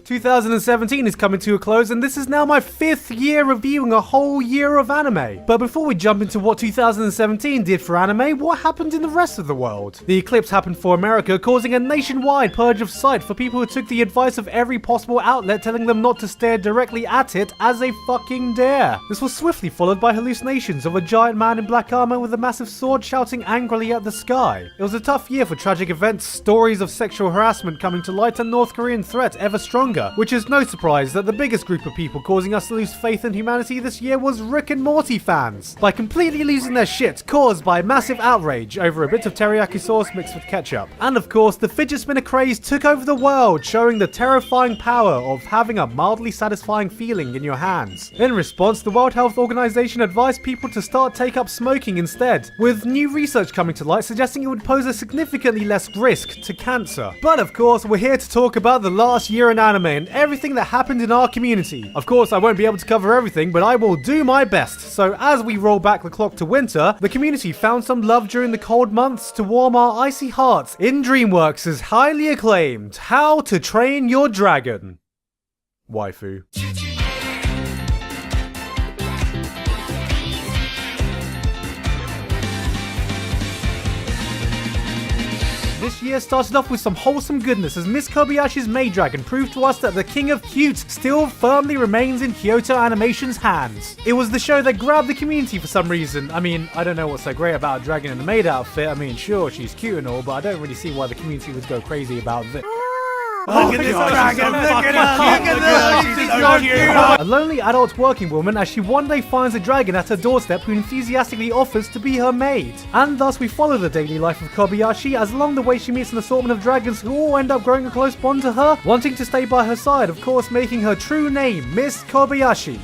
2017 is coming to a close, and this is now my 5th year reviewing a whole year of anime. But before we jump into what 2017 did for anime, what happened in the rest of the world? The eclipse happened for America, causing a nationwide purge of sight for people who took the advice of every possible outlet telling them not to stare directly at it as a fucking dare. This was swiftly followed by hallucinations of a giant man in black armor with a massive sword shouting angrily at the sky. It was a tough year for tragic events, stories of sexual harassment coming to light, and North Korean threat ever stronger, which is no surprise that the biggest group of people causing us to lose faith in humanity this year was Rick and Morty fans, by completely losing their shit caused by massive outrage over a bit of teriyaki sauce mixed with ketchup. And of course, the fidget spinner craze took over the world, showing the terrifying power of having a mildly satisfying feeling in your hands. In response, the World Health Organization advised people to start take up smoking instead, with new research coming to light suggesting it would pose a significantly less risk to cancer. But of course, we're here to talk about the last year in anime and everything that happened in our community. Of course, I won't be able to cover everything, but I will do my best. So as we roll back the clock to winter, the community found some love during the cold months to warm our icy hearts in DreamWorks' highly acclaimed How to Train Your Dragon waifu. This year started off with some wholesome goodness as Miss Kobayashi's Maid Dragon proved to us that the King of Cute still firmly remains in Kyoto Animation's hands. It was the show that grabbed the community for some reason. I mean, I don't know what's so great about a dragon in a maid outfit. I mean, sure, she's cute and all, but I don't really see why the community would go crazy about this. Look at this dragon, look at her! A lonely adult working woman as she one day finds a dragon at her doorstep who enthusiastically offers to be her maid. And thus we follow the daily life of Kobayashi as along the way she meets an assortment of dragons who all end up growing a close bond to her, wanting to stay by her side, of course making her true name Miss Kobayashi.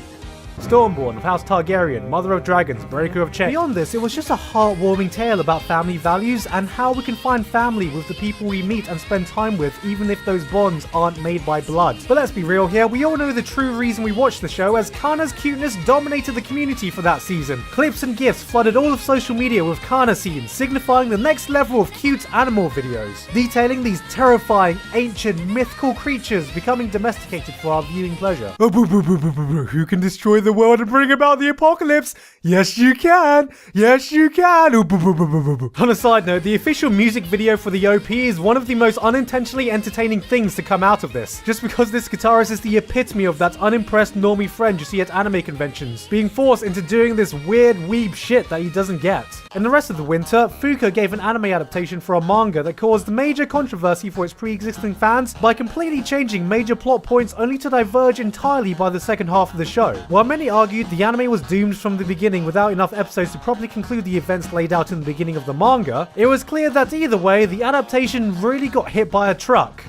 Stormborn of House Targaryen, Mother of Dragons, Breaker of Chains. Beyond this, it was just a heartwarming tale about family values and how we can find family with the people we meet and spend time with, even if those bonds aren't made by blood. But let's be real here, we all know the true reason we watched the show, as Kana's cuteness dominated the community for that season. Clips and gifs flooded all of social media with Kana scenes, signifying the next level of cute animal videos, detailing these terrifying, ancient, mythical creatures becoming domesticated for our viewing pleasure. Who can destroy the world and bring about the apocalypse? Yes, you can! Yes, you can! On a side note, the official music video for the OP is one of the most unintentionally entertaining things to come out of this, just because this guitarist is the epitome of that unimpressed normie friend you see at anime conventions, being forced into doing this weird weeb shit that he doesn't get. In the rest of the winter, Fuka gave an anime adaptation for a manga that caused major controversy for its pre-existing fans by completely changing major plot points only to diverge entirely by the second half of the show. While many argued the anime was doomed from the beginning without enough episodes to properly conclude the events laid out in the beginning of the manga, it was clear that either way, the adaptation really got hit by a truck.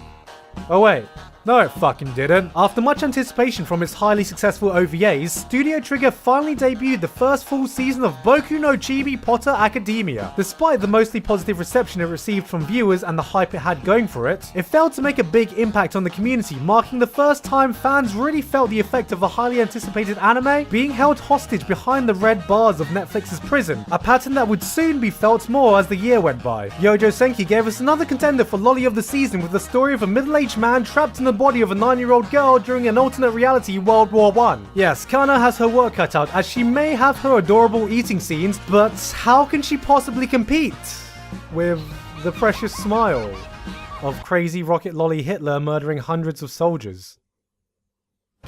Oh wait. No, it fucking didn't. After much anticipation from its highly successful OVAs, Studio Trigger finally debuted the first full season of Boku no Chibi Potter Academia. Despite the mostly positive reception it received from viewers and the hype it had going for it, it failed to make a big impact on the community, marking the first time fans really felt the effect of a highly anticipated anime being held hostage behind the red bars of Netflix's prison, a pattern that would soon be felt more as the year went by. Yojo Senki gave us another contender for Lolly of the Season with the story of a middle-aged man trapped in the body of a 9-year-old girl during an alternate reality World War I. Yes, Kana has her work cut out as she may have her adorable eating scenes, but how can she possibly compete with the precious smile of crazy rocket lolly Hitler murdering hundreds of soldiers?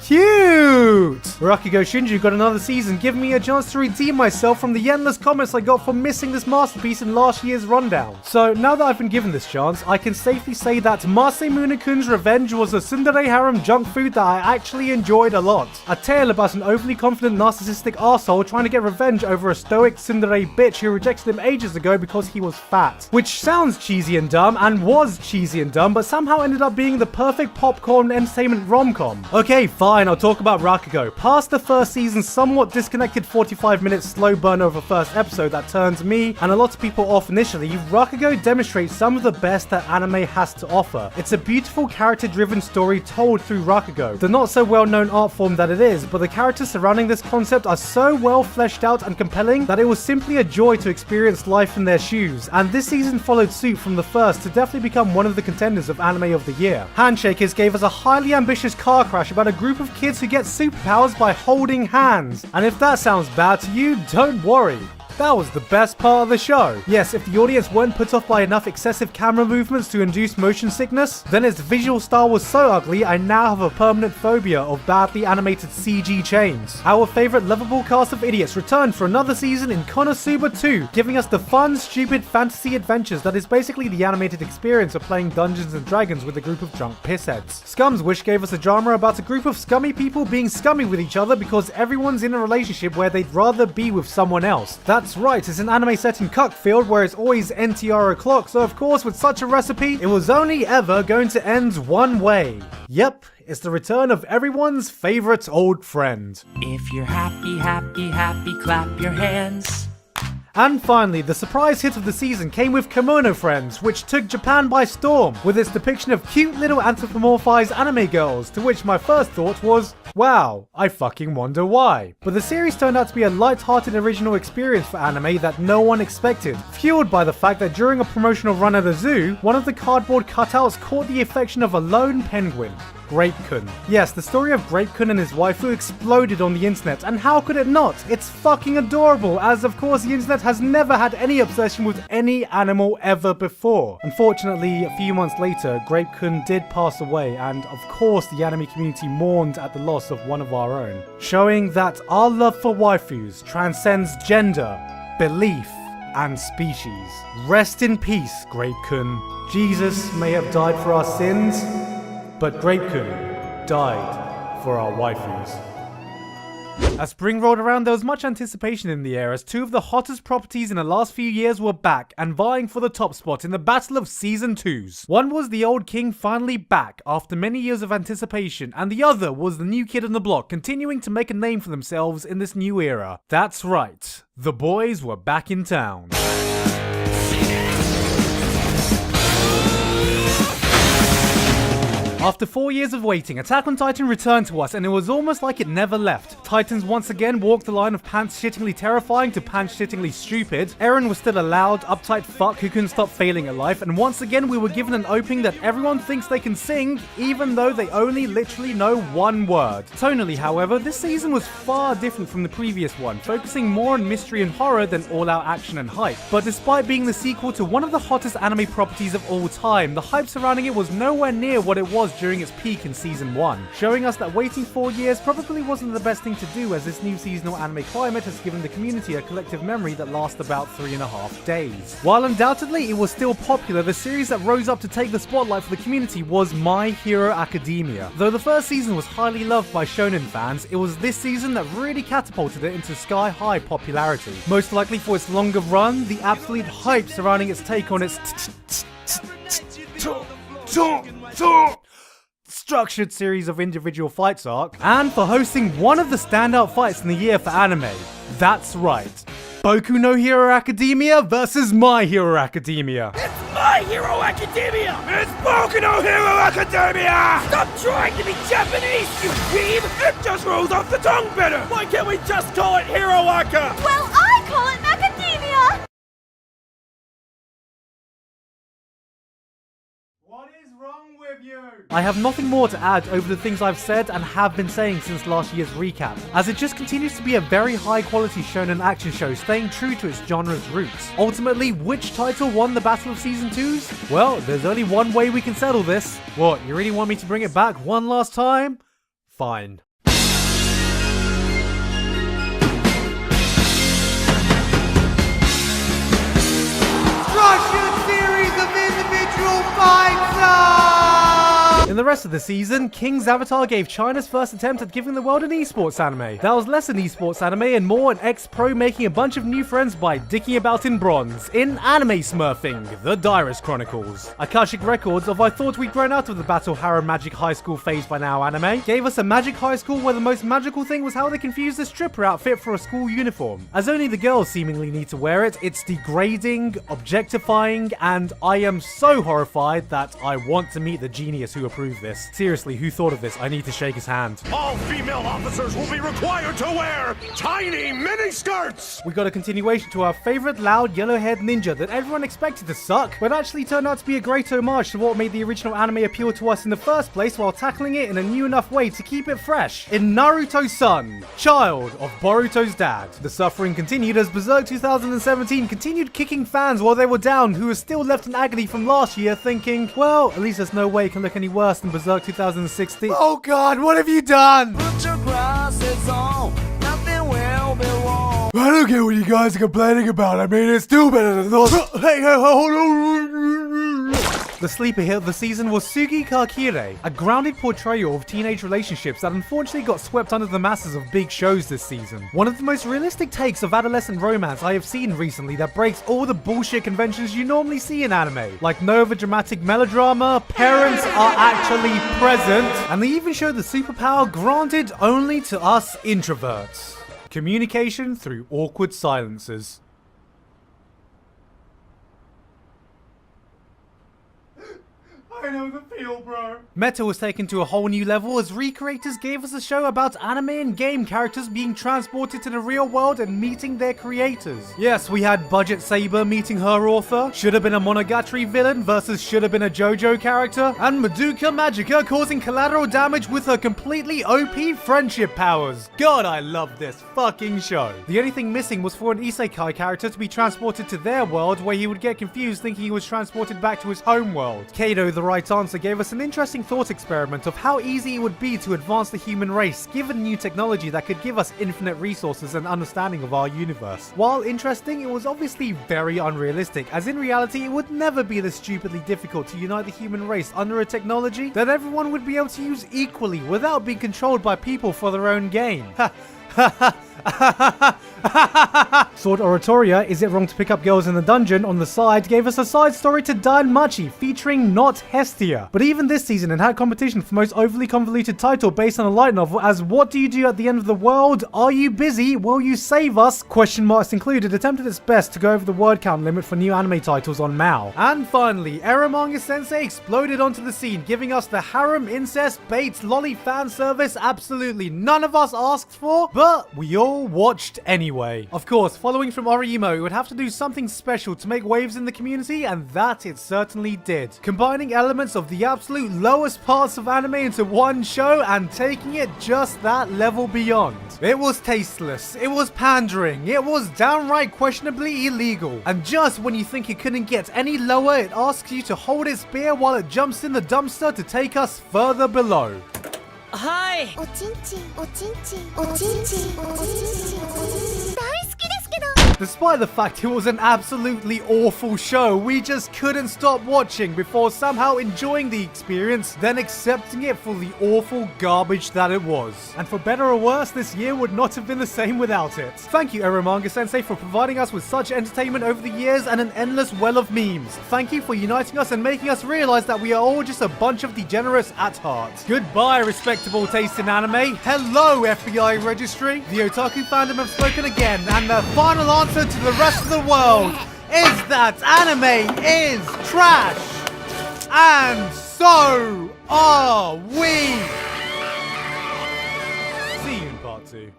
Cute! Rakugo Shinju got another season, giving me a chance to redeem myself from the endless comments I got for missing this masterpiece in last year's rundown. So now that I've been given this chance, I can safely say that Masamune-kun's Revenge was a tsundere harem junk food that I actually enjoyed a lot. A tale about an overly confident narcissistic arsehole trying to get revenge over a stoic tsundere bitch who rejected him ages ago because he was fat. Which sounds cheesy and dumb, and was cheesy and dumb, but somehow ended up being the perfect popcorn entertainment rom-com. Okay, fine. Fine, I'll talk about Rakugo. Past the first season's somewhat disconnected 45-minute slow burn of a first episode that turns me and a lot of people off initially, Rakugo demonstrates some of the best that anime has to offer. It's a beautiful character-driven story told through Rakugo, the not so well-known art form that it is, but the characters surrounding this concept are so well fleshed out and compelling that it was simply a joy to experience life in their shoes, and this season followed suit from the first to definitely become one of the contenders of Anime of the Year. Handshakers gave us a highly ambitious car crash about a group of kids who get superpowers by holding hands, and if that sounds bad to you, don't worry. That was the best part of the show. Yes, if the audience weren't put off by enough excessive camera movements to induce motion sickness, then its visual style was so ugly I now have a permanent phobia of badly animated CG chains. Our favourite lovable cast of idiots returned for another season in Konosuba 2, giving us the fun, stupid fantasy adventures that is basically the animated experience of playing Dungeons and Dragons with a group of drunk pissheads. Scum's Wish gave us a drama about a group of scummy people being scummy with each other because everyone's in a relationship where they'd rather be with someone else. That's right, it's an anime set in Cuckfield where it's always NTR o'clock, so of course with such a recipe, it was only ever going to end one way. Yep, it's the return of everyone's favourite old friend. If you're happy, happy, happy, clap your hands. And finally, the surprise hit of the season came with Kimono Friends, which took Japan by storm, with its depiction of cute little anthropomorphized anime girls, to which my first thought was, wow, I fucking wonder why. But the series turned out to be a light-hearted original experience for anime that no one expected, fueled by the fact that during a promotional run at a zoo, one of the cardboard cutouts caught the affection of a lone penguin. Grape-kun. Yes, the story of Grape-kun and his waifu exploded on the internet, and how could it not? It's fucking adorable, as of course the internet has never had any obsession with any animal ever before. Unfortunately, a few months later, Grape-kun did pass away, and of course the anime community mourned at the loss of one of our own, showing that our love for waifus transcends gender, belief, and species. Rest in peace, Grape-kun. Jesus may have died for our sins, but Grape-kun died for our waifus. As spring rolled around, there was much anticipation in the air as two of the hottest properties in the last few years were back and vying for the top spot in the battle of Season 2s. One was the old king finally back after many years of anticipation, and the other was the new kid on the block continuing to make a name for themselves in this new era. That's right, the boys were back in town. After 4 years of waiting, Attack on Titan returned to us, and it was almost like it never left. Titans once again walked the line of pants-shittingly terrifying to pants-shittingly stupid. Eren was still a loud, uptight fuck who couldn't stop failing at life, and once again we were given an opening that everyone thinks they can sing, even though they only literally know one word. Tonally, however, this season was far different from the previous one, focusing more on mystery and horror than all-out action and hype. But despite being the sequel to one of the hottest anime properties of all time, the hype surrounding it was nowhere near what it was during its peak in Season 1, showing us that waiting 4 years probably wasn't the best thing to do, as this new seasonal anime climate has given the community a collective memory that lasts about 3.5 days. While undoubtedly it was still popular, the series that rose up to take the spotlight for the community was My Hero Academia. Though the first season was highly loved by shonen fans, it was this season that really catapulted it into sky-high popularity. Most likely for its longer run, the absolute hype surrounding its take on its structured series of individual fights arc, and for hosting one of the standout fights in the year for anime. That's right, Boku no Hero Academia versus My Hero Academia. It's My Hero Academia! It's Boku no Hero Academia! Stop trying to be Japanese, you weeb! It just rolls off the tongue better! Why can't we just call it Hero Aka? Well, I call it Macadamia! What is wrong with you? I have nothing more to add over the things I've said and have been saying since last year's recap, as it just continues to be a very high quality shonen action show staying true to its genre's roots. Ultimately, which title won the Battle of Season 2s? Well, there's only one way we can settle this. What, you really want me to bring it back one last time? Fine. Structured series of individual fights! In In the rest of the season, King's Avatar gave China's first attempt at giving the world an esports anime. That was less an esports anime and more an ex-pro making a bunch of new friends by dicking about in bronze, in anime smurfing, the Direst Chronicles. Akashic Records of I thought we'd grown out of the Battle Harem Magic High School phase by now anime gave us a magic high school where the most magical thing was how they confused the stripper outfit for a school uniform. As only the girls seemingly need to wear it, it's degrading, objectifying, and I am so horrified that I want to meet the genius who approved this. Seriously, who thought of this? I need to shake his hand. All female officers will be required to wear tiny miniskirts! We got a continuation to our favorite loud yellow-haired ninja that everyone expected to suck, but actually turned out to be a great homage to what made the original anime appeal to us in the first place while tackling it in a new enough way to keep it fresh. In Naruto-san, child of Boruto's dad. The suffering continued as Berserk 2017 continued kicking fans while they were down who were still left in agony from last year thinking, well, at least there's no way it can look any worse than Berserk 2016. Oh god, what have you done? Put your glasses on, nothing will be wrong. I don't get what you guys are complaining about. I mean, it's still better than those. Hey, hold on. The sleeper hit of the season was Sugi Kakire, a grounded portrayal of teenage relationships that unfortunately got swept under the masses of big shows this season. One of the most realistic takes of adolescent romance I have seen recently that breaks all the bullshit conventions you normally see in anime. Like no overdramatic melodrama, parents are actually present, and they even show the superpower granted only to us introverts. Communication through awkward silences. I know the feel, bro. Meta was taken to a whole new level as recreators gave us a show about anime and game characters being transported to the real world and meeting their creators. Yes, we had Budget Saber meeting her author, should have been a Monogatari villain versus should have been a JoJo character, and Madoka Magica causing collateral damage with her completely OP friendship powers. God, I love this fucking show. The only thing missing was for an isekai character to be transported to their world where he would get confused thinking he was transported back to his home world. Kado, the right answer, gave us an interesting thought experiment of how easy it would be to advance the human race given new technology that could give us infinite resources and understanding of our universe. While interesting, it was obviously very unrealistic, as in reality it would never be this stupidly difficult to unite the human race under a technology that everyone would be able to use equally without being controlled by people for their own gain. Sword Oratoria, Is It Wrong to Pick Up Girls in the Dungeon on the side gave us a side story to Dan Machi featuring not Hestia. But even this season it had competition for most overly convoluted title based on a light novel as What Do You Do at the End of the World? Are You Busy? Will You Save Us? Question marks included attempted its best to go over the word count limit for new anime titles on Mao. And finally, Eromanga Sensei exploded onto the scene, giving us the harem, incest, bait, lolly fan service absolutely none of us asked for, but we all watched anyway. Of course, following from Orihimo, it would have to do something special to make waves in the community, and that it certainly did. Combining elements of the absolute lowest parts of anime into one show and taking it just that level beyond. It was tasteless, it was pandering, it was downright questionably illegal. And just when you think it couldn't get any lower, it asks you to hold its beer while it jumps in the dumpster to take us further below. Hi! おちんちんおちんちんおちんちんおちんちん大好きですけど Despite the fact it was an absolutely awful show, we just couldn't stop watching before somehow enjoying the experience, then accepting it for the awful garbage that it was. And for better or worse, this year would not have been the same without it. Thank you, Eromanga Sensei, for providing us with such entertainment over the years and an endless well of memes. Thank you for uniting us and making us realize that we are all just a bunch of degenerates at heart. Goodbye, respectable taste in anime. Hello, FBI registry. The otaku fandom have spoken again, and the final answer to the rest of the world is that anime is trash. And so are we. See you in part 2.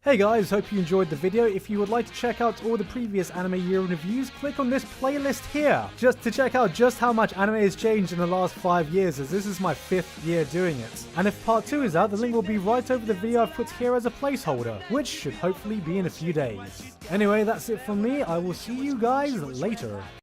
Hey guys, hope you enjoyed the video. If you would like to check out all the previous anime year in reviews, click on this playlist here, just to check out just how much anime has changed in the last 5 years, as this is my 5th year doing it. And if part 2 is out, the link will be right over the video I've put here as a placeholder, which should hopefully be in a few days. Anyway, that's it from me. I will see you guys later.